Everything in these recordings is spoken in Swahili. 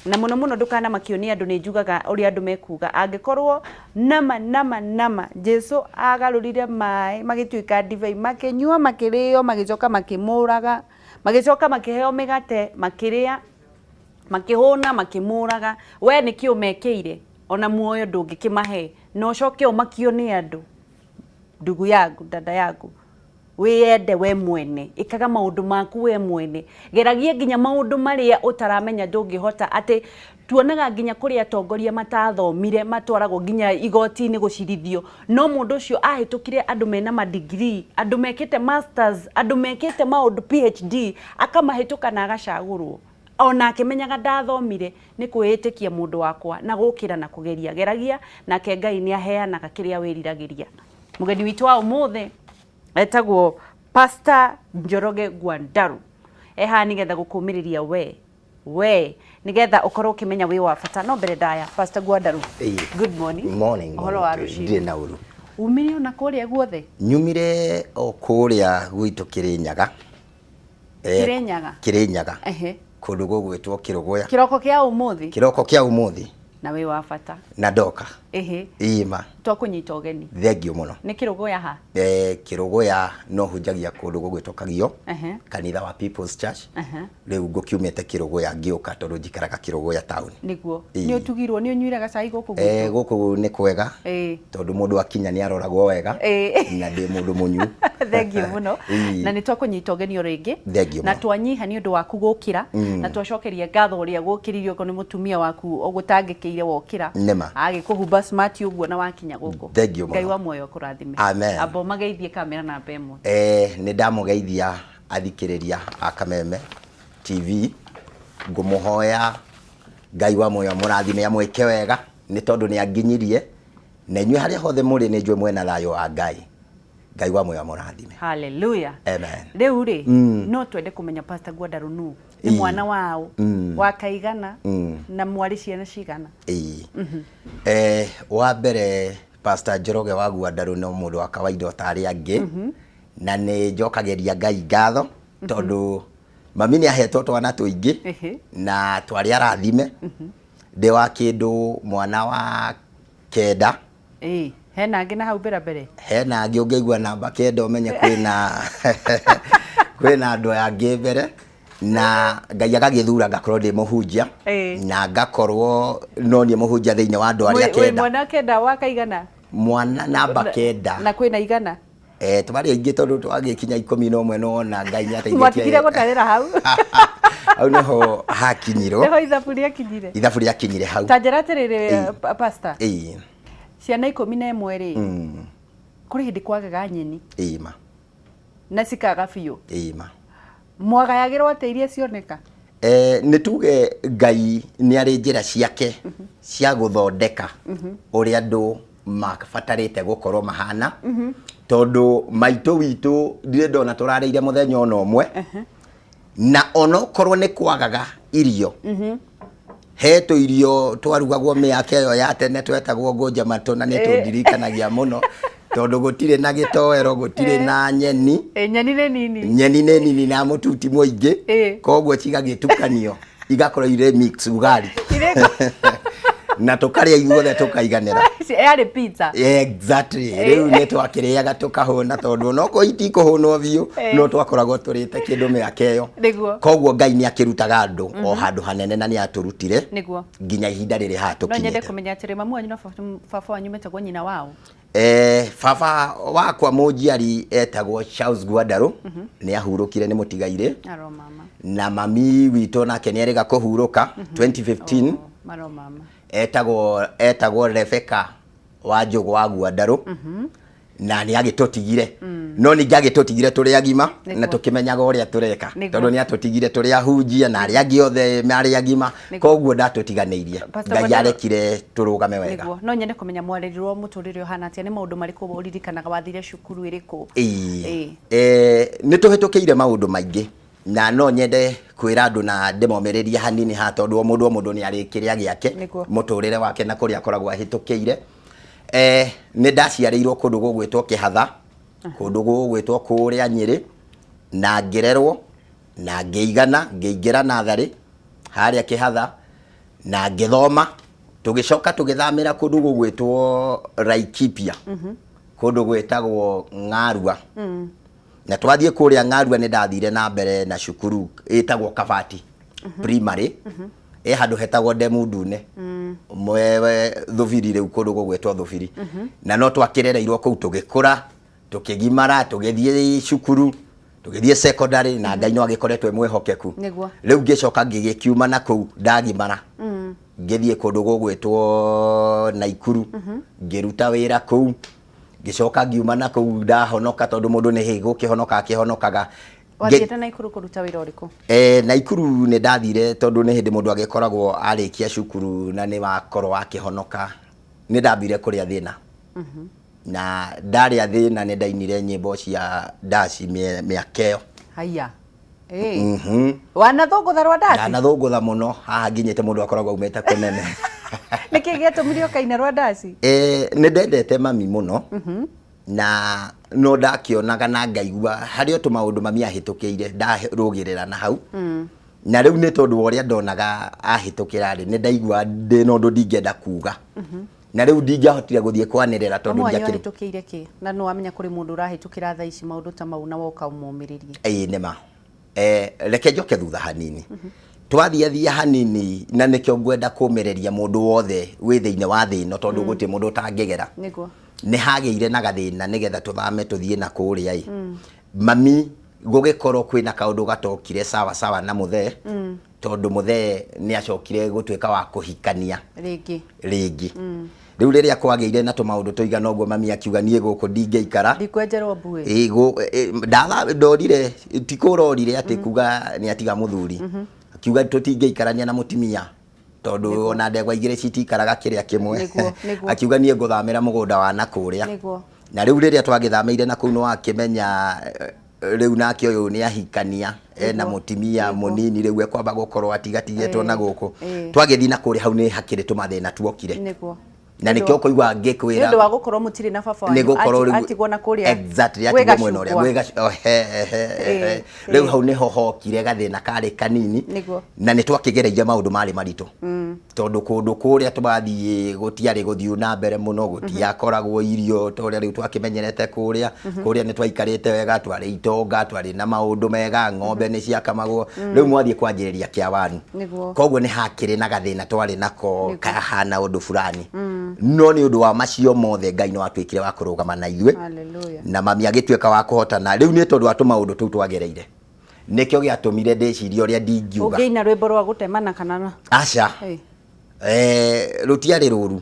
na muno ndukana makionia andu ni njugaga uri andu mekuga angikorwo nama Jesu agarurire mai magituika divai makenyua makirio magicoka makimuraga magicoka makiheo migate makiria makihuna makimuraga we niki umekeire ona muoyo ndungikimahe no coke umakio ni andu ndugu yangu dada yangu wiyende we mwene ikaga maundu maku we mwene geragie nginya maundu maria utaramenya ndungihota ati tuonaga nginya kuria atongoria matathomire matwaragwo nginya igoti-ini gucirithio no mundu ucio ahitukire andu mena ma degree andu mekite masters andu mekite maundu PhD akamahituka na agacagurwo ona akimenyaga ndathomire ni kwihitikia mundu wakwa na gukira na kugeria geragia nake Ngai ni aheanaga kiria wiriragiria mugeni witu wa umuthi etagwo Pastor Njoroge Gwandaru nigetha gukumiriria we nigetha ukorwo ukimenya wi wa bata no mbere ndaya Pastor Gwandaru good morning Horo wa ruciini ndi na uru umire ona kuria guothe nyumire o kuria gwitu Kirinyaga Kirinyaga kundu gugwitwo Kirogoya kiroko kia umuthi na wi wa bata na ndoka ima twakunyita ugeni thengio muno ni Kirogoya ha Kirogoya no hunjagia kundu gugwitwo Kagio kanitha wa People's Church riu ngukiumete Kirogoya ngioka tondu njikaraga Kirogoya town niguo ni utugirwo ni unyuiraga cai guku guku ni kwega tondu mundu akinya ni aroragwo wega na ndi mundu munyu thengio muno na ni twakunyita ugeni ringi na twanyiha ni undu waku gukira na twacokeria ngatho uria gukiririo ko ni mutumia waku ogutangikire wokira agikuhumba smart uguo na wakinya guku Ngai wa muoyo kurathime abo mageithie kamera na mbemo ni ndamugeithia athikiriria akameme TV ngumuhoya Ngai wa muoyo murathime amwike wega ni tondu ni anginyirie na inywe haria hothe muri ni njwe mwena thayo wa Ngai wa muoyo murathime hallelujah amen riu ri no twende kumenya Pastor Gwandaru nu ni mwana wao wakaigana na mwari ciana cigana wa mbere Pastor Njoroge wa Gwandaru no mundu wa kawaida otari angi na ni njokageria Ngai ngatho tondu mami ni ahetwo twana tuingi na twari arathime ndi wa kindu mwana wa kenda hena angi na hau mbere hena angi ungeigua namba kenda umenye kwina andu angi mbere na Ngai agagithura ngakorwo ndi muhunjia na ngakorwo no ni muhunjia thiini wa andu aria kenda mwana kenda wakaigana mwana namba kenda na kwina igana twari aingi tondu twagikinya 11 no na Ngai ni ateithĩtie mwatigire gutarira hau au noho hakinyiro neho ithabu riakinyire hau tanjera atiriri Pastor ciana 11 ri kuri hindi kwagaga nyeni ima na cikaga biũ ima mwagayagirwo ateirie cioneka ni tuge Ngai ni ari njira ciake cia guthondeka uri andu mabatarite gukorwo mahana tondu maitu witu ndire ndona turareire muthenya ona umwe na ono korwo ni kwagaga irio heto irio twarugagwo miaka yo ya tene twetagwo ngoja matona ni tundirikanagia muno tondu gutire na gitoero gutire na nyeni nyeni nini na mututi muingi kogwo cigagitukanio igakorwo ire mix ugari na tukaria iguothe tukaiganira yari pizza exactly riu ni twakiriaga tukahuna tondu no ko itikuhunwo biu no twakoragwo turite kindu miaka iyo kogwo Ngai ni akirutaga andu o handu hanene na ni aturutire nginya ihinda riri hatukinyite no nyende kumenya atiri mamu wanyu na baba wanyu metagwo nyina wao baba wakwa mujiari etagwo Charles Gwandaru ni ahurukire ni mutigaire na mami witu nake ni ariga kuhuruka 2015 etagwo Rebecca wa Njogo wa Gwandaru na ni agitutigire no ni agitutigire turi agima na tukimenyaga uria tureka tondu ni atutigire turi ahunjia na ari angi othe mari agima kogwo ndatutiganeirie Ngai arekire turugame wega no nyende kumenya mwarerirwo muturire ohana atia ni maundu mariku uririkanaga wathire cukuru iriku ni tuhitukiire maundu maingi na no nyende kwira andu na ndemomeriria hanini ha tondu mundu ni ari kiria giake muturire wake na kuria akoragwo ahitukiire ni ndaciarirwo kundu gugwitwo Kihatha kundu gugwitwo kuria Nyeri na ngirerwo na ngeigana ngeingira nathari haria Kihatha na ngĩthoma tũgĩcoka tũgĩthamĩra kũndũ gũgwĩtwo Laikipia kũndũ gwĩtagwo Ng'arua na twathiĩ kũrĩa Ng'arua nĩ ndathire na mbere na cukuru ĩtagwo Kabati primary handũ hetagwo Ndemu Ndune mwe Thubiri rĩu kũndũ gũgwĩtwo Thubiri na no twakĩrereirwo kũu tũgĩkũra tũkĩgimara tũgĩthiĩ cukuru tũgĩthiĩ secondary na Ngai no agĩkoretwo mwĩhokeku rĩu ngĩcoka ngĩgĩkiuma na kũu ndagimara ngĩthiĩ kũndũ gũgwĩtwo Naikuru ngĩruta wĩra kũu ngĩcoka ngiuma na kũu ndahonoka tondũ mũndũ nĩ gũkĩhonoka akĩhonokaga. Wathiĩte Naikuru kũruta wĩra ũrĩkũ? Naikuru nĩ ndathire tondũ nĩ hĩndĩ mũndũ agĩkoragwo arĩkia cukuru na nĩ wakorwo akĩhonoka nĩ ndambire kũrĩa thĩna na ndarĩa thĩna nĩ ndainire nyĩmbo cia ndaci mĩaka ĩyo. Haya. Wanathũngũtha rwa ndaci? Wanathũngũtha mũno haha nginyĩte mũndũ akoragwo aumĩte kũnene. Nĩkĩ gĩatũmire ũkaina rwa ndaci? Nĩ ndendete mami mũno na no ndakĩonaga na ngaigua harĩ o tũmaũndũ mami ahĩtũkĩire ndarũgĩrĩra na hau na rĩu nĩ tondũ ũrĩa ndonaga ahĩtũkĩra rĩ nĩ ndaigua ndĩ na ũndũ ndingĩenda kuga na rĩu ndingĩahotire gũthiĩ kwanĩrĩra tondũ ndiakĩrĩ ahĩtũkĩire kĩ na no wamenya kũrĩ mũndũ ũrahĩtũkĩra thaa ici maũndũ ta mau na woka ũmũmĩrĩrie. Nĩ ma reke njoke thutha hanini twathiathia hanini na nĩkĩo ngwenda kũmĩrĩria mũndũ wothe wĩ thĩinĩ wa thĩ ĩno tondũ gũtirĩ mũndũ ũtangĩgera nĩ hagĩire na gathĩna nĩgetha tũthame tũthiĩ na kũrĩa mami gũgĩkorwo kwĩna kaũndũ gatokire sawa sawa na mũthee tondũ mũthee nĩ acokire gũtuĩka wa kũhikania rĩngĩ rĩu rĩrĩa kwagĩire na tũmaũndũ tũigana ũguo mami akiuga niĩ gũkũ ndingĩikara ndikwenjerwo mbuĩ ndorire ti kũrorire atĩ kuga nĩ atiga mũthuri akiuga tũtingĩikarania na mũtimia tondũ ona ndegwa igĩrĩ citikaraga kĩrĩa kĩmwe akiuga niĩ ngũthamĩra mũgũnda wa nakũrĩa na rĩu rĩrĩa twagĩthamĩire na kũu nĩ wakĩmenya rĩu nake ũyũ nĩ ahikania na mũtimia mũnini rĩu ekwamba gũkorwo atigatigĩtwo na gũkũ twagĩthiĩ na kũrĩa hau nĩ hakĩrĩ tũmathĩna tuokire na nĩkĩo kũigua ngĩkwĩra nĩ ũndũ wa gũkorwo mũtirĩ na baba wanyu atigwo na kũrĩa exactly atigwo mwena ũrĩa rĩu hau nĩho hokire gathĩna karĩ kanini na nĩ twakĩgereire maũndũ marĩ maritũ tondũ kũndũ kũrĩa tũrathiĩ gũtiarĩ gũthiĩ na mbere mũno gũtiakoragwo irio tondũ rĩu twakĩmenyerete kũrĩa nĩ twaikarĩte wega twarĩ itonga twarĩ na maũndũ mega ng'ombe nĩ ciakamagwo rĩu mwathiĩ kwanjĩrĩria kĩa wanu koguo nĩ hakĩrĩ na gathĩna twarĩ nako kahana ũndũ fulani no nĩ ũndũ wa macio mothe Ngai no atuĩkire wa kũrũgama na ithuĩ na mami agĩtuĩka wa kũhotana rĩu nĩ tondũ wa tũmaũndũ tũu twagereire nĩkĩo gĩatũmire ndĩcirie ũrĩa ndingiuga ũngĩina rwĩmbo rwa gũtemana kana aca rũtiarĩ rũru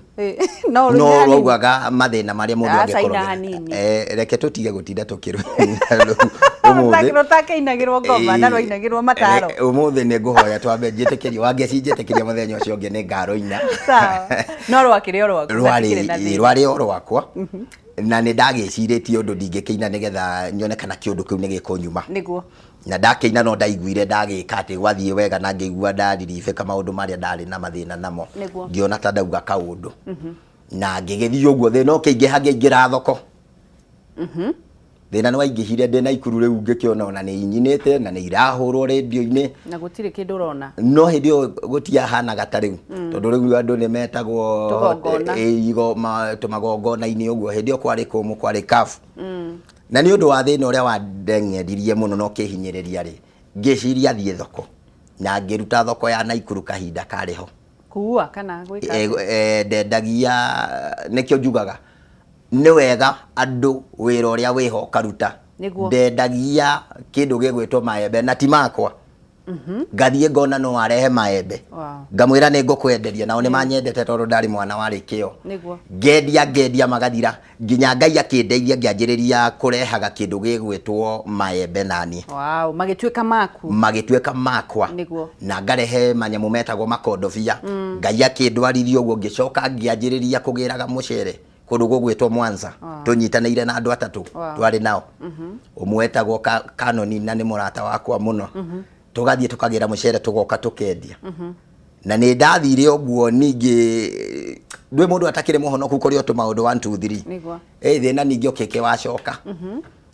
no rwaugaga mathĩna marĩa mũndũ angĩkorwo reke tũtige gũtinda tũkĩrũmĩrĩra rũtakĩinagĩrwo ngoma na rwainagĩrwo mataro ũmũthĩ nĩ ngũhoya twambe njĩtĩkĩrie wangĩcinjĩtĩkĩria mũthenya ũcio ũngĩ nĩ ngarũina no rwakĩrĩ o rwaku rwarĩ o rwakwa na nĩ ndagĩcirĩtie ũndũ ndingĩkĩina nĩgetha nyone kana kĩũndũ kĩu nĩ gĩkũnyuma na ndakĩina no ndaiguire ndagĩka atĩ gwathiĩ wega na ngĩigua ndariribĩka maũndũ marĩa ndarĩ na mathĩna namo ngĩona ta ndauga kaũndũ na ngĩgĩthiĩ ũguo thĩna ũkĩingĩha ngĩingĩra thoko thĩna nĩ waingĩhire ndĩ Naikuru rĩu ngĩkĩona ona nĩ inyinĩte na nĩ irahũrwo rĩndiũ-inĩ na gũtirĩ kĩndũ ũrona no hĩndĩ ĩyo gũtiahanaga ta rĩu tondũ rĩu andũ nĩ metagwo tũmagongona-inĩ ũguo hĩndĩ ĩyo kwarĩ kũmũ kwarĩ kabu na nĩ ũndũ wa thĩna ũrĩa wandeng'endirie mũno no kĩhinyĩrĩria rĩ ngĩciria thiĩ thoko na ngĩruta thoko ya Naikuru kahinda karĩho kuua kana gwĩka ndendagia nĩkĩo njugaga nĩ wega andũ wĩra ũrĩa wĩho karuta ndendagia kĩndũ gĩgwĩtwo maembe na ti makwa ngathiĩ ngona no arehe maembe ngamwĩra nĩ ngũkwenderia nao nĩ manyendete tondũ ndarĩ mwana warĩ kĩo ngendia magathira nginya Ngai akĩndeithia ngĩanjĩrĩria kũrehaga kĩndũ gĩgwĩtwo maembe naniĩ magĩtuĩka makwa na ngarehe manyamũ metagwo makondobia Ngai akĩndwarithia ũguo ngĩcoka ngĩanjĩrĩria kũgĩraga mũcere kũndũ gũgwĩtwo Mwanza tũnyitanĩire na andũ atatũ twarĩ nao ũmwe etagwo Kanoni na nĩ mũrata wakwa mũno tũgathiĩ tũkagĩra mũcere tũgoka tũkendia na nĩ ndathire ũguo ningĩ ndwĩ mũndũ atakĩrĩ mũhonoku kũrĩ o tũmaũndũ 1 2 3 thĩna ningĩ ũkĩke wacoka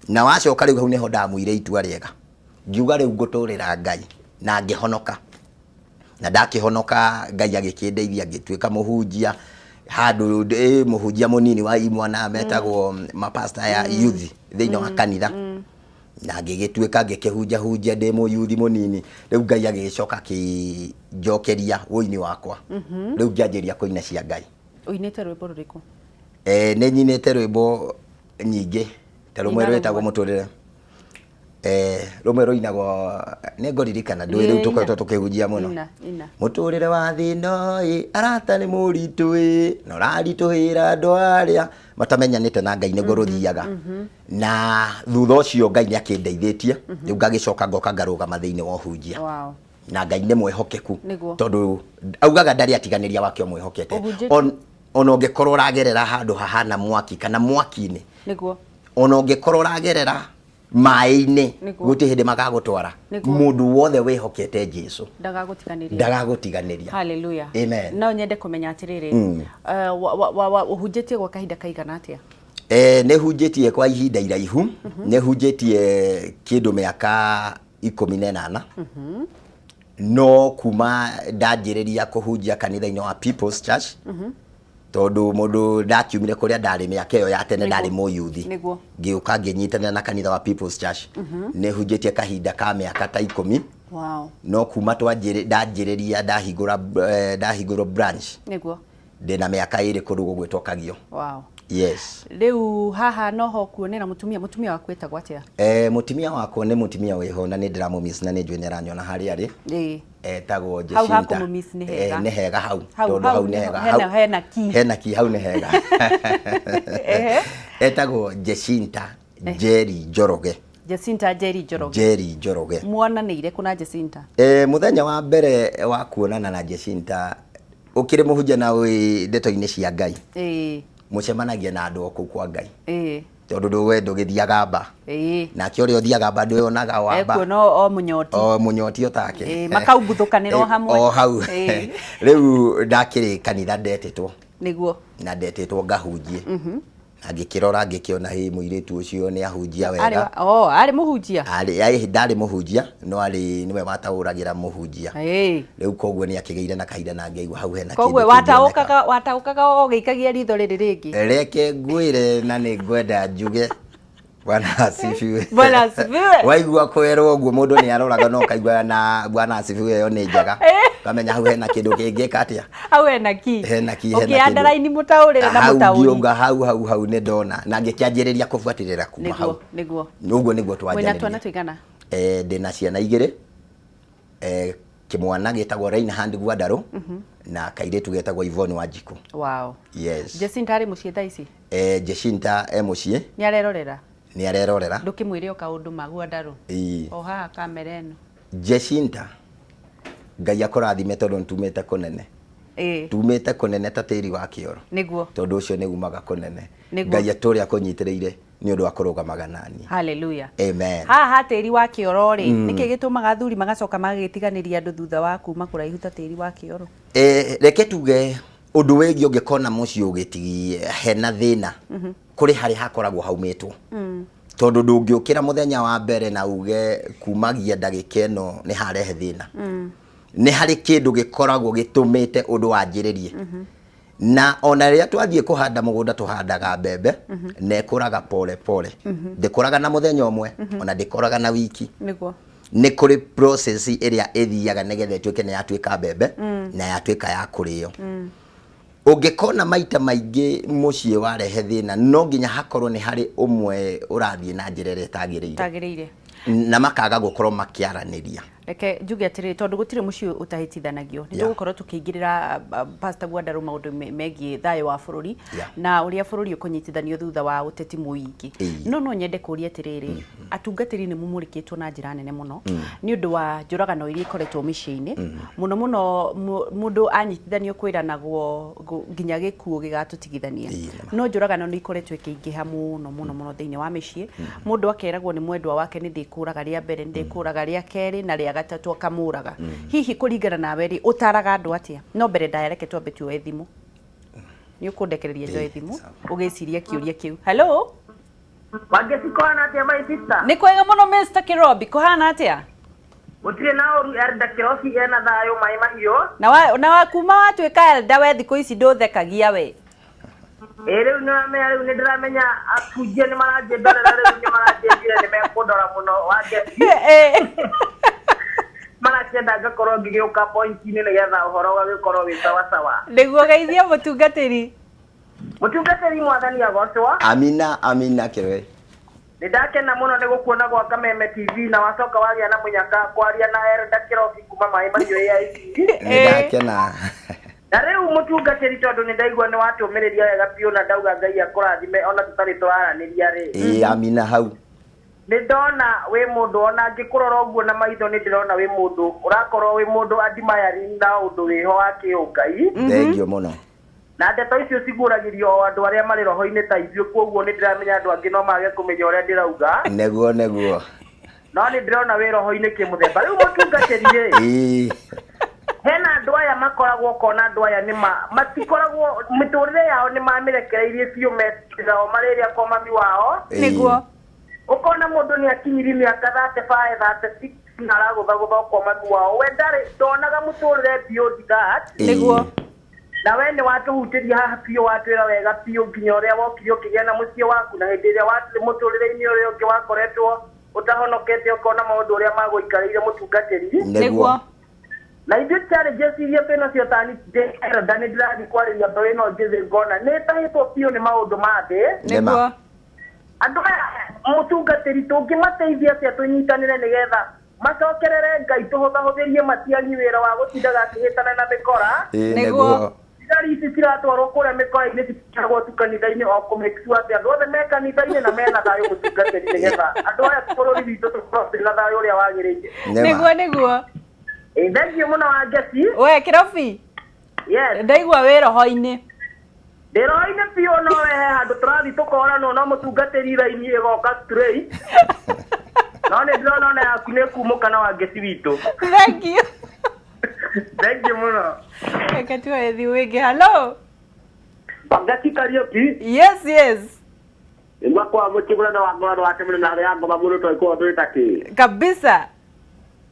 na wacoka rĩu hau nĩho ndamũire itua rĩega ngiuga rĩu ngũtũrĩra Ngai na ngĩhonoka na ndakihonoka Ngai agikindeithia ngituika muhunjia handu muhunjia munini wa imwana metagwo mapasta ya youth thiini wa kanitha na ngigituika ngikihunja hunjia ndi mu youth munini riu Ngai agicoka kinjokeria woini wakwa riu ngianjiria kuina cia Ngai. Uinite rwimbo ruriku? Ni nyinite rwimbo nyingi ta rumwe rwetagwo muturire rumwe ruinagwo ni ngoririkana ndwi riu tukoretwo tukihunjia muno muturire wa thino arata ni muritu no rarituhira andu aria matamenyanite na Ngai niguo ruthiaga na thutha ucio Ngai niakindeithitie riu ngagicoka ngoka ngarugama thiini wa uhunjia. Na Ngai ni mwehokeku tondu augaga ndari atiganiria wake mwehokete ona ungikorwo uragerera handu hahana mwaki kana mwaki-ini niguo ona ungikorwo uragerera mai-ini guti hindi magagutwara mundu wothe wihokete Jesu ndagagutiganiria. Hallelujah. Amen. No nyende kumenya atiriri uhunjitie gwa kahinda kaigana atia? Ni hunjitie kwa ihinda iraihu ni hunjitie kindu miaka 18 no kuma ndanjiriria kuhunjia kanitha-ini wa People's Church tondu mundu ndakiumire kuria ndari miaka iyo ya tene ndari mu youth ngiuka nginyitana na kanitha wa People's Church ni hunjitie kahinda ka miaka ta 10. No kuma ndanjiriria ndahingura branch ndina miaka 2 kundu gugwitwo Kagio. Yes. Riu haha noho kuonera mutumia waku etagwo atia? Mutumia wako ni mutumia wiho na ni ndiramumiss na ni njwe neranyona hari ari. Etagwo Jesinta. Hau kumumiss ni hega. Ni hega hau. Tondu hau ni hega. Hena ki hau ni hega. Etagwo Jesinta Jerry Njoroge. Jesinta Jerry Njoroge. Jerry Njoroge. Muonanire kuna Jesinta? Muthenya wa mbere wa kuonana na Jesinta ukiri muhunjia na wi ndeto-ini cia Ngai. Mucemanagia na andu oku kwa Ngai. Tondu ndwe ndugithiaga mba. Na kä å rä a å thiaga mba ndå yonaga wamba o munyoti otake makaumbuthũkanĩrwo hamwe o hau rĩu ndakĩrĩ kanitha ndetĩtwo nĩguo na ndetĩtwo ngahunjie na ngĩkĩrora ngĩkĩona hĩ mũirĩtu ũcio nĩ ahunjia wega arĩ mũhunjia ndarĩ mũhunjia no arĩ nĩwe wataũragĩra mũhunjia rĩu koguo nĩ akĩgĩire na kahinda na ngĩigua hau hena kĩndũ koguo wataũkaga o gĩikagia ritho rĩrĩ rĩngĩ reke ngwĩre na nĩ ngwenda njuge Bwana asifiwe. Bwana asifiwe. Waigua kwerwo uguo mundu ni aroraga no kaigua na Bwana asifiwe yo ni njega. Kamenya hau hena kindu kingika atia. Hau hena ki. Hena Ukiandaraini mutaurire na mutauri. Ngiunga hau ni ndona na ngikianjiriria kufuatirira kuma hau. Niguo. Uguo niguo twanjiriria. Wena twana tuigana? Ndina ciana igiri. Kimwana gitagwo Reinhard Gwandarũ na kairitu getagwo Yvonne Wanjiku. Wow. Yes. Jesinta ari muciĩ thaa ici? Jesinta muciĩ. Ni arerorera. Ni arerorera ndukimwire kaundu magwandaru o haha kamera eno Jesinta Ngai akũrathime tondu ntumite kunene tumite kunene ta tĩri wa kĩoro niguo tondu ucio nĩ umaga kunene Ngai atũrĩa kũnyitĩrĩire nĩ ũndũ wa kũrũgamaga nani. Hallelujah. Amen. Haha tĩri wa kĩoro ri nĩkĩ gĩtũmaga athuri magacoka magagĩtiganĩria andũ thutha wa kuma kũraihu ta tĩri wa kĩoro? Reke tuge undu wĩgiĩ ũngĩkona mũciĩ ũgĩtigi hena thĩna kuri hari hakoragwo haumitwo tondu ndũngĩũkĩra muthenya wa mbere na uge kumagia ndagĩka ĩno nĩ harehe thĩna nĩ harĩ kĩndũ gĩkoragwo gĩtũmĩte ũndũ wanjĩrĩrie na ona rĩrĩa twathiĩ kũhanda mũgũnda tũhandaga mbembe na ĩkũraga pole pole ndĩkũraga na muthenya ũmwe ona ndĩkũraga na wiki nĩguo nĩ kũrĩ process ĩrĩa ĩthiaga nĩgetha ĩtuĩke nĩ yatuĩka mbembe na yatuĩka ya kũrĩo. Ungikona maita maingĩ muciĩ warehe thĩna no nginya hakorwo nĩ harĩ ũmwe ũrathiĩ na njĩra ĩrĩa ĩtagĩrĩire na makaga gũkorwo makĩaranĩria. Reke njuge atĩrĩ tondu gũtirĩ muciĩ ũtahĩtithanagio nĩ tũgũkorwo tũkĩingĩrĩra Pastor Gwandarũ maũndũ megiĩ thayũ wa bũrũri na ũrĩa bũrũri ũkũnyitithanio thutha wa ũteti mũingĩ no nyende kũria atĩrĩrĩ atungatĩri nĩ mumũrĩkĩtwo na njĩra nene mũno nĩ ũndũ wa njũragano iria ikoretwo mĩciĩ-inĩ mũno mũndũ anyitithanio kwĩranagwo nginya gĩkuũ gĩgatũtigithania no njũragano nĩ ikoretwo ikĩingĩha mũno thĩinĩ wa mĩciĩ mũndũ akeragwo nĩ mwendwa wake nĩ ndĩkũraga rĩa mbere nĩ ndĩkũraga rĩa kerĩ na rĩa gatatũ akamũraga hihi kũringana nawe rĩ ũtaraga andũ atia no mbere ndareke twambe tuoe thimũ nĩ ũkũndekereria njoe thimũ ũgĩciria kĩũria kĩu. Hello Wangeci kũhana atĩa my sister? Nĩ kwega mũno Mr. Kirobi kũhana atĩa? Gutire na oru Elda Kirobi ena thayo mai mahio. Na wa kuma watuika Elda we thikũ ici ndũthekagia we. Riu nĩ ndĩramenya afunjia nĩ maranjendorera rĩu nĩ maranjendire nĩ mekũndora mũno wangeti. Marakĩenda ngakorwo ngĩgĩũka point-inĩ nĩgetha ũhoro ũgagĩkorwo wĩ sawa. Nĩguo geithia mũtungatĩri. Mũtungatĩri mwathani agocwo. Amina Kirobi. Nĩndakena mũno nĩ gũkuona gwa Kameme TV na wacoka wagĩa na mũnyaka kwaria na Elda Kirobi kuma mai mahiũ AIC. Nĩndakena. Na rĩu mũtungatĩri tondũ nĩ ndaigua nĩ watũmĩrĩria wega biũ na ndauga Ngai akũrathime ona tũtarĩ twaranĩria rĩ. Amina hau. Nĩ ndona wĩ mũndũ ona ngĩkũrora ũguo na maitho nĩ ndĩrona wĩ mũndũ ũrakorwo wĩ mũndũ admiring na ũndũ wĩho wa kĩũngai. Thengiũ mũno. Na ndeto icio ciguũragĩrio andũ arĩa marĩ roho-inĩ ta ithuĩ koguo nĩ ndĩramenya andũ angĩ no mage kũmenya ũrĩa ndĩrauga. Neguo. No nĩ ndĩrona wĩ roho-inĩ kĩmũthemba. Rĩu mũtungatĩri rĩ. Hena andũ aya makoragwo kona andũ aya matikoragwo mĩtũrĩre yao nĩ mamĩrekereirie biũ meciria marĩ rĩrĩa kwa mami wao. Nĩguo. Ukona mũndũ nĩ akinyiri mĩaka 35 36 na aragũthagũtha kwa mami wao. We ndonaga mũtũrĩre beyond that. Nĩguo. Na we nĩ watũhutĩria haha biũ watwĩra wega biũ nginya ũrĩa wokire ũkĩgĩa na mũciĩ waku na hĩndĩ ĩrĩa wathiĩ mũtũrĩre-inĩ ũrĩa ũngĩ wakoretwo ũtahonokete ũkona maũndũ ũrĩa magũikarĩire mũtungatĩri. Nĩguo. Na ithuĩ challenges iria twĩna cio ta Elda nĩ ndĩrathiĩ kwarĩria mbere ĩno njĩthĩ ngona nĩ ĩtahĩtwo biũ nĩ maũndũ ma thĩ. Nĩguo. Andũ aya mũtungatĩri tũngĩmateithia atĩa tũnyitanĩre nĩgetha macokerere Ngai tũhũthahũthĩrie matianyi wĩra wa gũtindaga akĩhĩtana na mĩkora. Nĩguo. Thigari ici ciratwarwo kũrĩa mĩkora-inĩ citigagwo tu kanitha-inĩ o kũmake sure atĩ andũ othe me kanitha-inĩ na mena thayũ mũtungatĩri nĩgetha andũ aya bũrũri witũ tũkorwo na thayũ ũrĩa wagĩrĩire. Nĩguo. Thengiũ mũno Wangeci. We Kirobi. Yes. Ndaigua wĩ roho-inĩ. Ndĩ roho-inĩ biũ no wehe handũ tũrathiĩ tũkorana no mũtungatĩri raini ĩgoka straight. No nĩ ndĩrona ona yaku nĩ kumũka na Wangeci witũ. Thank you. Thank you mũno. Reke tuoye thiũ ĩngĩ. Hello. Wangeci Kariuki. Yes. Mwakwa mũkĩgũra na wangora wake mũno na ya ngoma mũno tũikuo twĩtakĩ. Kabisa.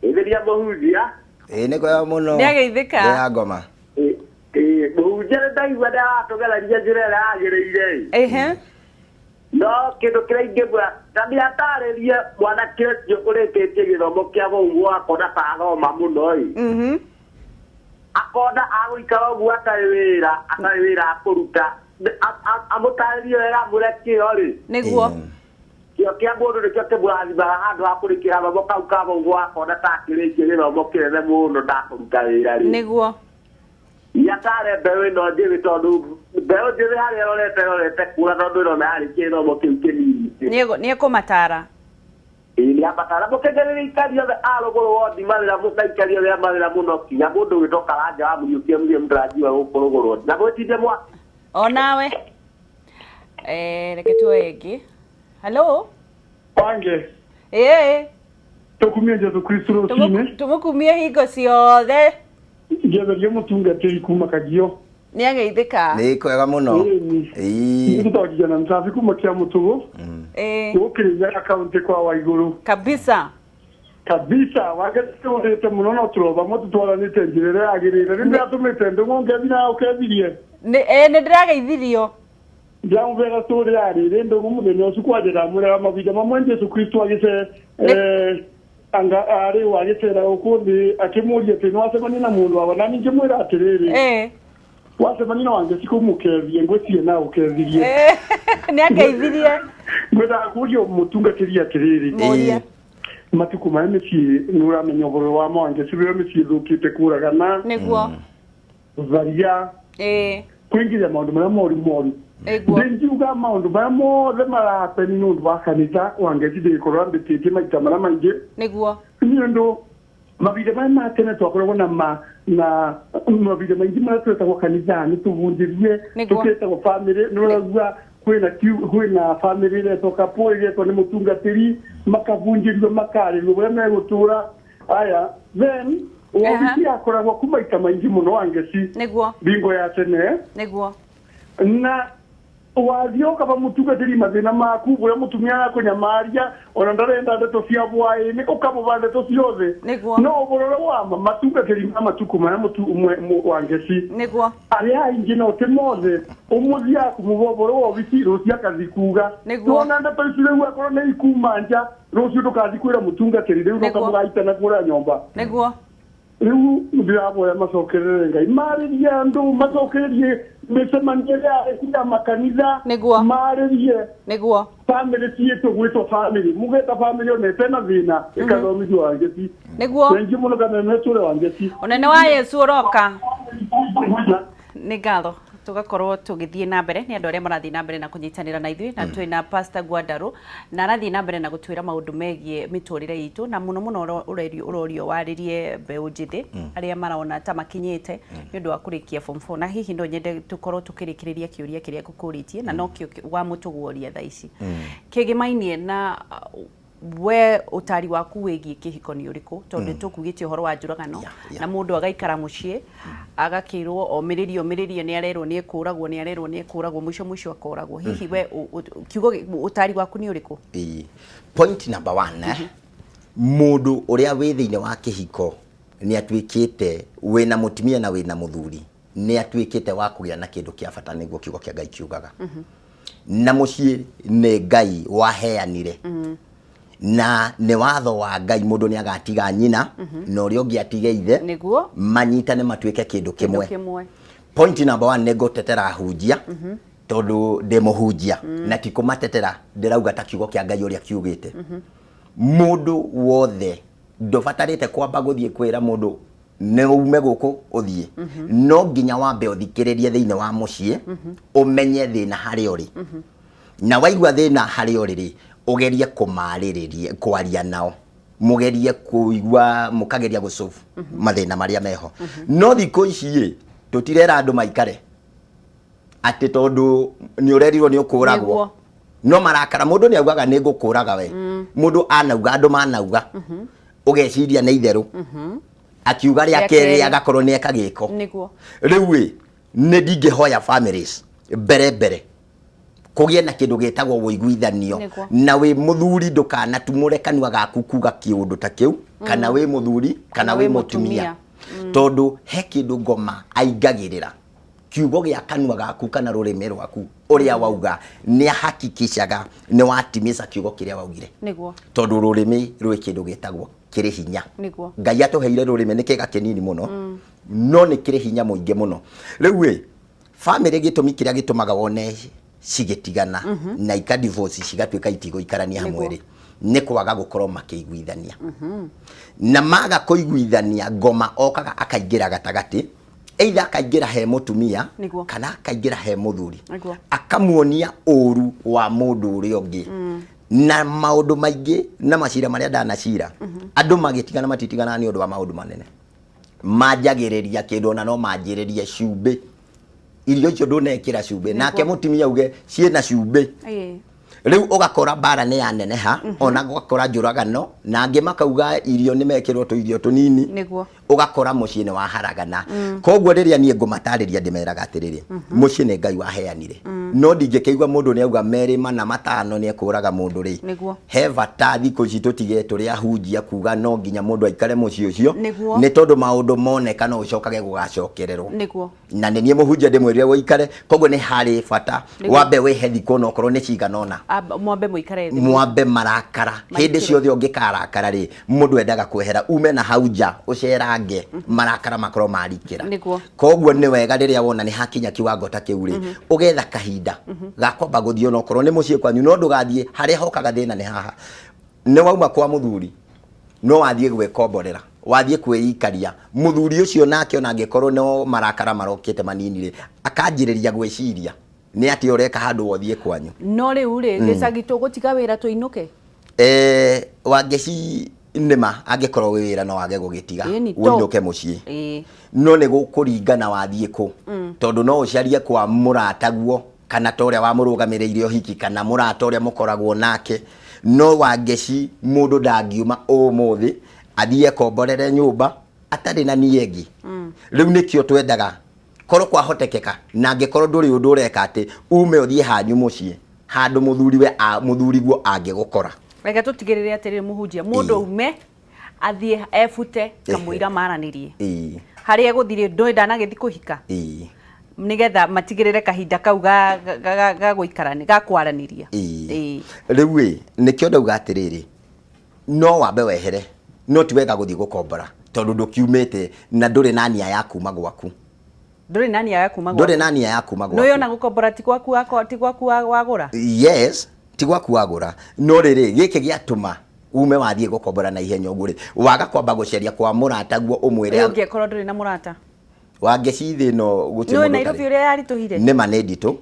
Ĩtheria mũhunjia. Nĩ kwega mũno. Nĩageithĩka. Ya ngoma. Mũhunjia ndaigua ndatũgeragia njĩra ĩrĩa yagĩrĩire. No kĩndũ kĩrĩa ingĩgwa ndamĩatarĩrie mwanake ũcio ũrĩkĩtie gĩthomo kĩa mũhunjia akona ta athoma mũno akona agũikara ũguo atarĩ wĩra akũruta amũtarĩrie wega amũrekĩo rĩ. Nĩguo. Kĩo kĩa mũndũ nĩkĩo kĩmũrathimaga handũ ha kũrĩkĩra gĩthomo kau ka mũhunjia akona ta akĩrĩkia gĩthomo kĩnene mũno ndakũruta wĩra rĩ. Nĩguo. Yatare mbeũ ĩno njĩrĩ tondũ mbeũ njĩrĩ harĩa ĩrorete kura tondũ ĩrona yarĩkia gĩthomo kĩu kĩnini. Nĩekũmatara. Nĩamatara mũkengerere ikari othe a rũgũrũ wondi mawĩra mũkaikaria wĩra mawĩra mũno kinya mũndũ gĩtoka ranja wa mũriũkia mũriũ mũndĩranjiwa gũkũ rũgũrũ na gwĩtinde mwaki. O nawe. Reke tuoye ĩngĩ. Hello. Wange. Tũkumie Jesũ Kristo rũcinĩ. Tũmũkumie hingo ciothe. Ngetheria mũtungatĩri kuma Kagio. Nĩageithĩka. Nĩ kwega mũno. Nĩtũtwakiria na msafi kuma kĩa mũtũgũ. Gũkĩrĩria akaunti kwa Waigũrũ. Kabisa. Wangĩtũrĩte mũno no tũroba mũtũtwaranĩte njĩra ĩrĩa yagĩrĩire. Nĩ ndĩratũmĩte ndũng'ũ ngethina ũkethirie. Nĩ ndĩrageithirio. Ndiamũbera tũrĩ yarĩrĩ ndũng'ũ mũthenya ũcio kwanjĩra mũrega mahinda mamwe Jesũ Kristo agĩce anga arĩ wagĩcera gũkũ thĩ akĩmũria atĩ nĩwacemania na mũndũ wao na ningĩ mwĩra atĩrĩrĩ wacemania na Wangeci kũmũkethie ngwĩcirie na ũkethirie. Nĩageithirie. Ngwenda kũria mũtungatĩri atĩrĩrĩ. Matukũ maya mĩciĩ nĩũramenya ũhoro wa Wangeci rĩrĩa mĩciĩ ĩthũkĩte kũragana. Nĩguo. Tharia. Kũingĩria maũndũ marĩa moru. Ngiuga maũndũ marĩa mothe marahapeni nĩ ũndũ wa kanitha Wangeci ndĩgĩkorwo ambĩtĩtie maita marĩa maingĩ. Nĩguo. Nĩ ũndũ mahinda marĩa ma tene twakoragwo na mahinda maingĩ marĩa twetagwo kanitha-inĩ tũbunjĩrie tũkĩtagwo bamĩrĩ nĩũraigua kwĩna bamĩrĩ iretwo kapo iretwo nĩ mũtungatĩri makabunjĩrio makarĩrio ũrĩa megũtũra aya then wabici yakoragwo ku maita maingĩ mũno Wangeci nĩguo bingo ya tene nĩguo na wathio kaba mutungatiri mathina maku bure mutumia yako nyamaria ona ndarenda ndeto cia bwaini ukabo ndeto ciothe no burore wa matungatiri matuku mara mutu wangeci niguo aria ingi no timothe umuthia kumuboboro wo bitiru cia kathikuga no ndeto icire akoro ne ikumanja rucio ndukathikuira mutungatiri riu no kamugaita na kura nyomba niguo riu ndiraboya macokerere ngai maririe andu macokererie mĩcemanio ya makanitha marĩrie nĩguo family ciitũ gwĩtwo family mugeta family one tena thina ikathomithio wangeci nĩguo thengi mũno kana metũre wangeci ũnene wa Yesu ũroka nĩ ngatho tugakorwo tugithie na mbere ni andu aria marathie na mbere na kunyitanira na ithui na twina Pastor Gwandarũ na arathie na mbere na gutwira maundu megie miturire itu na muno urorio waririe mbeu njithi aria maraona ta makinyite ni undu wa kurikia form 4 na hihi ndo nyende tukorwo tukirikiriria kiuria kiria ngukuritie na no kio wa mutuguoria tha ici kigimainie na we utari waku wigie kihiko ni uriku tondu tukugite uhoro wa njuragano na mundu agaikara mucii agakirwo omiririo ni arerwo ni ekuragwo mwisho akoragwo hihi we kiugo utari waku ni uriku point number 1 mundu uria wi thiine wa kihiko ni atwikite wina mutumia na wina muthuri ni atwikite wa kugia na kindu kia bata niguo kiugo kia Ngai kiugaga na mucii ni Ngai waheanire na ne watho wa Ngai mundu ni agatiga nyina na uria ungi atige ithe niguo manyitane matwike kindu kimwe point number 1 nego tetera hunjia tondu ndemuhunjia na tikumatetera ndirauga ta kiugo kia Ngai uria kiugite mundu wothe ndobatarite kwamba guthie kwira mundu ne ume guku uthie no nginya wambe uthikiririe thiine wa mucii umenye thina hari uri na waigua thina hari uri ugerie kumariririe kwaria nao mugerie kuigua mukageria gusolve mathina maria meho no thiko ici tutirera andu maikare ati tondu ni urerirwo ni ukuragwo no marakara mundu ni augaga ni ngukuraga we mundu anauga andu manauga ugeciria ni itheru akiuga ria keri agakorwo ni ekagiko riu we ni ndingihoya families mbere kugie na kindu gitagwo wuiguithanio na wi muthuri ndukana tumure kanwa gaku kuga kiundu ta kiu kana wi muthuri kana wi mutumia tondu he kindu ngoma aingagirira kiugo gia kanwa gaku kana rurimi rwaku uria wauga ni hakikishaga ni watimisha kiugo kiria waugire niguo tondu rurimi rwi kindu gitagwo kiri hinya niguo Ngai atuheire rurimi ni kiga kinini muno no ni kiri hinya muingi muno riu we family gitumi kiria gitumaga wone cigetigana na ika divorce cigatwika itigo ikarania hamwe ri ni kwaga gukorwo makiguithania na maga kuiguithania ngoma okaga akaingira gatagati either akaingira he mutumia kana akaingira he muthuri akamuonia uru wa mundu uri ungi na maundu maingi na macira maria ndanacira andu magitigana matitigana ni undu wa maundu manene manjagiriria kindu na no manjiririe cumbi irio icio ndunekira cumbi nake mutumia uge ciena cumbi riu ugakora bara ni yaneneha ona gukora njuragano na angi makauga irio ni mekirwo tu irio tunini niguo ugakora mucii ni waharagana koguo riria nie ngumatariria ndimeraga atiriri mucii ni Ngai waheanire no ndingikeigua mundu ni auga meri mana matano ni ekuraga mundu ri he bata thiku ici tutige turi ahunjia kuga no nginya mundu aikare mucii ucio ni tondu maundu moneka no ucokage gugacokererwo na ni nie muhunjia ndimwirire woikare koguo ni hari bata wambe wihe thiku no korwo ni ciganona mwambe muikare thi mwambe marakara hindi ciothe ungikarakara ri mundu endaga kwehera ume na hauja ucerange marakara makoro marikira koguo ni wega riria wona ni hakinya kiwango ta kiu ri ugetha kahinda gakomba guthio no korwo ni mucii kwanyu no ndugathie haria hokaga thina ni haha ni wauma kwa muthuri no wathie gwekomborera wathie kwĩikaria muthuri ucio nake ona angikorwo no marakara marokite manini ri akanjiriria gwiciria ni ati ureka handu wothie kwanyu no riu ri gicagito gutiga wira tuinuke wangeci nima angikorwo wira no wage gugitiga winduke mucii no ni gukuringana wathie ku tondu no ucarie kwa murataguo kana toria wa murugamiriire hiki kana murata uria mukoragwo nake no wangeci mundu ndangiuma umuthi athie komborere nyumba atari na niengi riu nikio twendaga korwo kwa hotekeka na ngekorwo nduri undu ureka ati ume uthie hanyu mucie handu muthuriguo angigukora reke tutigirire atiriri muhunjia mundu ume athie ebute kamuira maranirie hari eguthire ndoi ndanagithi kuhika nigetha matigirire kahinda kau ga guikarani ga kwaraniria riu nikio ndauga atiriri no wambe wehere no ti wega guthie gukombora tondu ndukiumite na nduri na nia ya kuma gwaku nduri na nia ya kuma gwaku nduri na nia ya kuma gwaku no yona gukombora ti gwaku wagura yes ti gwaku wagura no riri giki giatuma ume wathie gukombora na ihenya ugure waga kwamba guceria kwa murata guo umwire ungekorwo nduri na murata wangecithi no gutimå no Nairobi uria yari tuhire nä ma nä nditå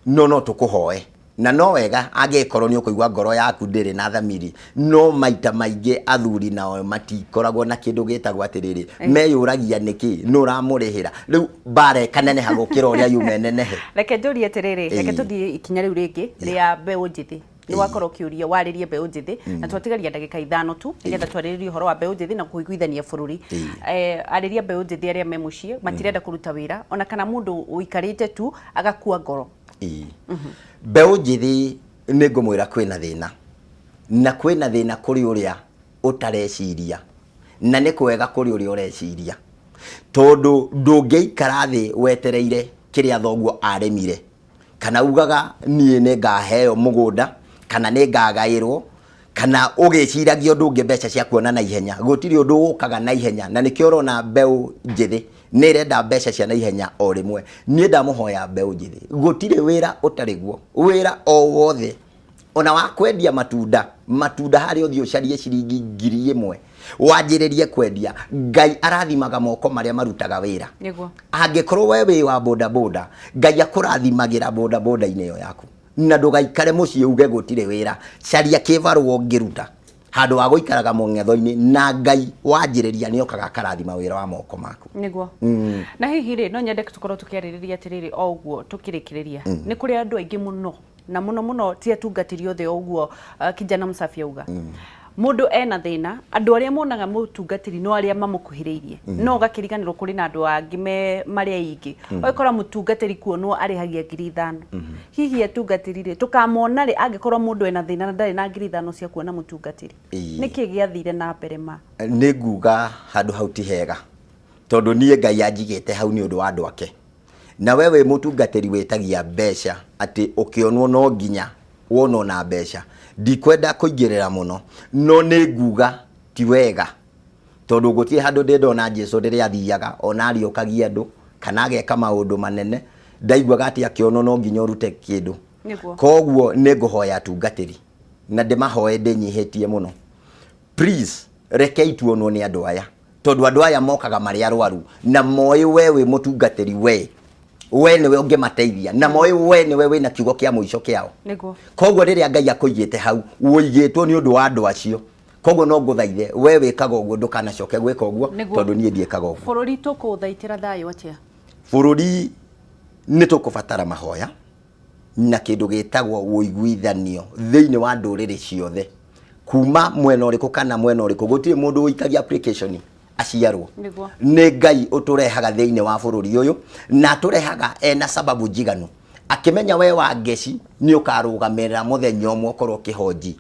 no tå kå hoe na no wega angĩkorwo nĩ ũkũigua ngoro yaku ndĩrĩ na thamiri no maita maingĩ athuri nao matikoragwo na kĩndũ gĩtagwo atĩrĩrĩ meyũragia nĩkĩ nĩ ũramũrĩhĩra rĩu mbara ĩkaneneha gũkĩra ũrĩa yume nenehe reke njũrie atĩrĩrĩ reke tũthiĩ ikinya rĩu rĩngĩ rĩa mbeũ njĩthĩ nĩ wakorwo ũkĩũria warĩrie mbeũ njĩthĩ na twatigaria ndagĩka ithano tu nĩgetha twarĩrĩrie ũhoro wa mbeũ njĩthĩ na kũiguithania bũrũri arĩria mbeũ njĩthĩ arĩa me mũciĩ matirenda kũruta wĩra ona kana mũndũ ũikarĩte tu agakua ngoro mbeũ njĩthĩ nĩ ngũmwĩra kwĩna thĩna na kwĩna thĩna kũrĩ ũrĩa ũtareciria na nĩ kwega kũrĩ ũrĩa ũreciria tondũ ndũngĩikara thĩ wetereire kĩrĩa thoguo arĩmire kana ugaga niĩ nĩ ngaheo mũgũnda kana nĩ ngagaĩrwo kana ũgĩciragia ũndũ ũngĩ mbeca cia kuona na ihenya gũtirĩ ũndũ ũkaga na ihenya na nĩkĩo ũrona mbeũ njĩthĩ nĩ irenda mbeca cia na ihenya o rĩmwe niĩ ndamũhoya mbeũ njĩthĩ gũtirĩ wĩra ũtarĩ guo wĩra o wothe ona wa kwendia matunda harĩ ũthiĩ ũcarie ciringi 1000 wanjĩrĩrie kwendia Ngai arathimaga moko marĩa marutaga wĩra angĩkorwo we wĩ wa boda boda Ngai akũrathimagĩra boda boda-inĩ ĩyo yaku na ndũgaikare mũciĩ uge gũtirĩ wĩra caria kĩbarũa ũngĩruta handũ wa gũikaraga mũng'etho-inĩ na Ngai wanjĩrĩria nĩ okaga akarathima wĩra wa moko maku nĩguo na hihi rĩ no nyende tũkorwo tũkĩarĩrĩria atĩrĩrĩ o ũguo tũkĩrĩkĩrĩria nĩ kũrĩ andũ aingĩ mũno na mũno ti atungatĩri othe ũguo Kijana Msafi auga mundu ena thina andu aria monaga mutungatiri no aria mamũkuhĩrĩirie no gakiriganirwo kuri na andu angi maria ingi oikora mutungatiri kuonwo arihagia 5,000 hihi atungatiri tukamona ri angikorwo mundu ena thina na ndari na 5,000 cia kuona mutungatiri niki giathire na mbere ma ni nguga handu hau ti hega tondu nie Ngai anjigite hau ni undu wa andu ake na wewe mutungatiri wetagia mbeca ati ukionwo no nginya wono na mbeca ndikwenda kuingirira muno no ni nguga ti wega tondu gutie handu ndona Jesu ndiri athiaga ona ariukagia andu kana ageka maundu manene ndaiguaga ati akionwo no nginya urute kindu koguo ni nguhoya atungatiri na ndimahoe ndinyihitie muno please rekei tuonwo ni andu aya tondu andu aya mokaga mari arwaru na moyi wewe mutungatiri we niwe ungĩmateithia na moĩ we niwe wĩna kiugo kĩa mũico kĩao koguo rĩrĩa Ngai akũigĩte hau ũigĩtwo nĩ ũndũ wa andũ acio koguo no ngũthaithe we wĩkaga ũguo ndũkanacoke gwĩka ũguo tondũ niĩ ndiĩkaga ũguo bũrũri tũkũthaitĩra thayũ atĩa bũrũri nĩ tũkũbatara mahoya na kĩndũ gĩtagwo ũiguithanio thĩinĩ wa ndũrĩrĩ ciothe kuma mwena ũrĩkũ kana mwena ũrĩkũ gũtirĩ mũndũ ũikagia application aciarwo nĩ Ngai ũtũrehaga thĩinĩ wa bũrũri ũyũ na tũrehaga ena sababu njiganu akimenya we wa ngeci nĩ ũkarũgamĩrĩra mũthenya ũmwe ũkorwo kĩhonji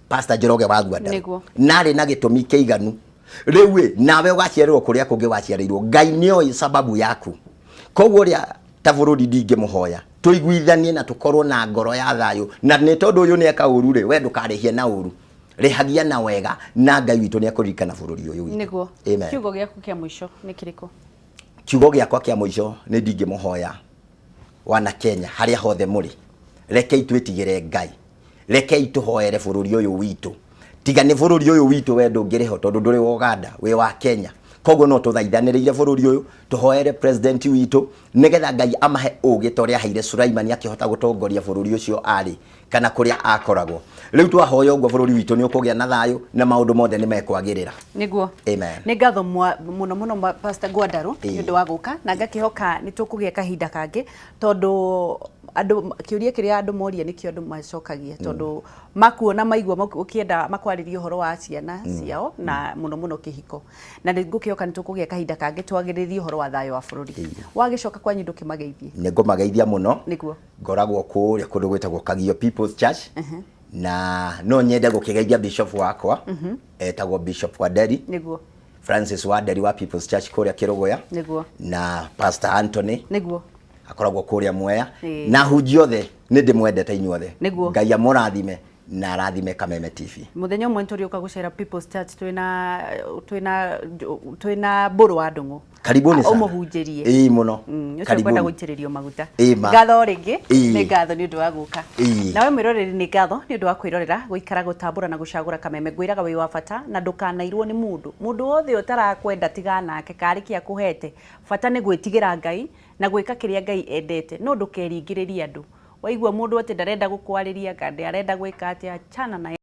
Pastor Njoroge wa Gwanda narĩ na gĩtũmi kĩiganu rĩu nawe ũgaciarĩrwo kũrĩa kũngĩ waciarĩirwo Ngai nĩoĩ sababu yaku koguo rĩa ta bũrũri ndingĩmũhoya tũiguithanie na tũkorwo na ngoro ya thayũ na nĩ tondũ ũyũ nĩ eka ũru rĩ we ndũkarĩhie na ũru rehagia na wega na Ngai witũ nĩ akũririkana bũrũri ũyũ witũ nĩguo kiugo gĩaku kĩa mũico nĩ kĩrĩkũ kiugo gĩakwa kĩa mũico nĩ ndingĩmũhoya wana Kenya harĩa hothe mũrĩ rekei twĩtigĩre Ngai rekei tũhoere bũrũri ũyũ witũ tiga nĩ bũrũri ũyũ witũ we ndũngĩrĩho tondũ ndũrĩ wa Uganda wĩ wa Kenya koguo no tũthaithanĩrĩire bũrũri ũyũ tũhoere president witũ nĩgetha Ngai amahe ũgĩ ta ũrĩa aheire Sulaimani akĩhota gũtongoria bũrũri ũcio arĩ kana kũrĩa akoragwo rĩu twahoya ũguo bũrũri witũ nĩ ũkũgĩa na thayũ na maũndũ mothe nĩ mekwagĩrĩra nĩguo amen nĩ ngatho mũno Pastor Gwandarũ nĩ ũndũ wa gũka na ngakĩhoka nĩ tũkũgĩa kahinda kangĩ tondũ andu kiuria kiria andu moria nikio andu macokagia tondu makuona maigua ukienda makwariria uhoro wa ciana ciao na muno kihiko na ngukioka nitukugia kahinda kangi twagiririe uhoro wa thayo wa bururi wagicoka kwanyu ndukimageithie ningumageithia muno niguo ngoragwo kuria kundu gwitagwo Kagio People's Church na no nyende gukigeithia bishop wakwa etagwo Bishop Waderi niguo Francis Waderi wa People's Church kuria Kirogoya niguo na Pastor Anthony niguo akoragwo kuria Mwea na hujiothe ni ndimwendete inyuothe Ngai amurathime na rathime Kameme TV muthenya umwe nturiuka gucera People's Church twina mburu wa ndungu karibuni sana umuhunjirie muno karibuni guitiririo maguta ngatho ringi ni ngatho ni undu wa guka nawe mwiroreri ni ngatho ni undu wa kwirorera guikara gutambura na gucagura Kameme gwiraga wi wa bata na ndukanairwo ni mundu wothe utarakwenda tigana nake karikia kuhete bata ni gwitigira Ngai na gwika kiria Ngai endete no ndukeringiriria andu waigua mundu ati ndarenda gukwariria kandi arenda gwika ati achana na